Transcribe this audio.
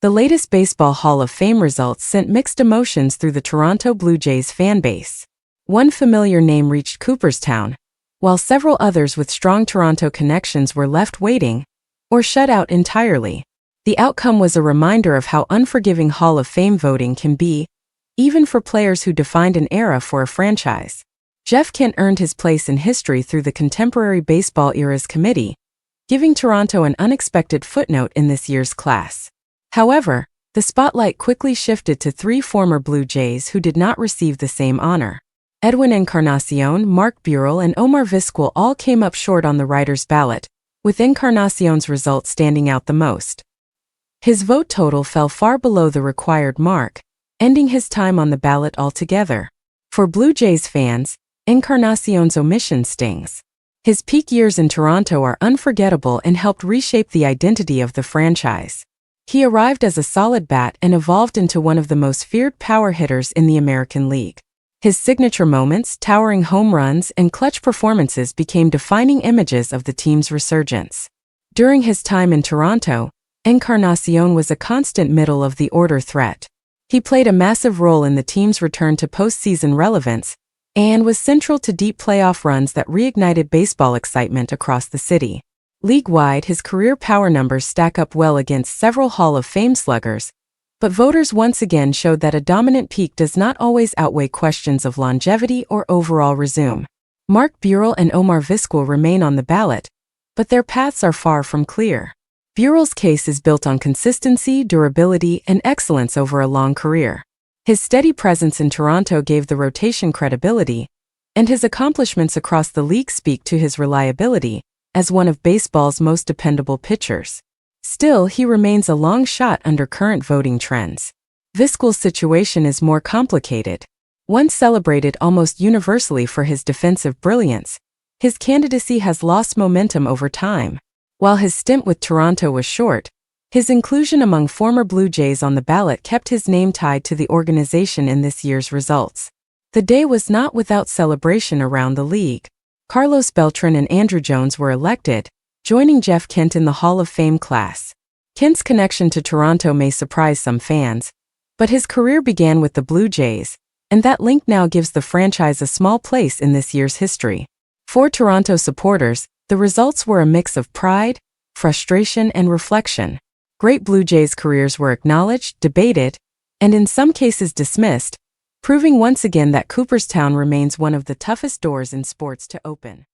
The latest Baseball Hall of Fame results sent mixed emotions through the Toronto Blue Jays fan base. One familiar name reached Cooperstown, while several others with strong Toronto connections were left waiting or shut out entirely. The outcome was a reminder of how unforgiving Hall of Fame voting can be, even for players who defined an era for a franchise. Jeff Kent earned his place in history through the Contemporary Baseball Eras Committee, giving Toronto an unexpected footnote in this year's class. However, the spotlight quickly shifted to three former Blue Jays who did not receive the same honor. Edwin Encarnación, Mark Buehrle, and Omar Vizquel all came up short on the writers' ballot, with Encarnación's result standing out the most. His vote total fell far below the required mark, ending his time on the ballot altogether. For Blue Jays fans, Encarnación's omission stings. His peak years in Toronto are unforgettable and helped reshape the identity of the franchise. He arrived as a solid bat and evolved into one of the most feared power hitters in the American League. His signature moments, towering home runs, and clutch performances became defining images of the team's resurgence. During his time in Toronto, Encarnación was a constant middle-of-the-order threat. He played a massive role in the team's return to postseason relevance and was central to deep playoff runs that reignited baseball excitement across the city. League-wide, his career power numbers stack up well against several Hall of Fame sluggers, but voters once again showed that a dominant peak does not always outweigh questions of longevity or overall resume. Mark Buehrle and Omar Vizquel remain on the ballot, but their paths are far from clear. Buehrle's case is built on consistency, durability, and excellence over a long career. His steady presence in Toronto gave the rotation credibility, and his accomplishments across the league speak to his reliability as one of baseball's most dependable pitchers. Still, he remains a long shot under current voting trends. Vizquel's situation is more complicated. Once celebrated almost universally for his defensive brilliance, his candidacy has lost momentum over time. While his stint with Toronto was short, his inclusion among former Blue Jays on the ballot kept his name tied to the organization in this year's results. The day was not without celebration around the league. Carlos Beltrán and Andruw Jones were elected, joining Jeff Kent in the Hall of Fame class. Kent's connection to Toronto may surprise some fans, but his career began with the Blue Jays, and that link now gives the franchise a small place in this year's history. For Toronto supporters, the results were a mix of pride, frustration, and reflection. Great Blue Jays careers were acknowledged, debated, and in some cases dismissed, proving once again that Cooperstown remains one of the toughest doors in sports to open.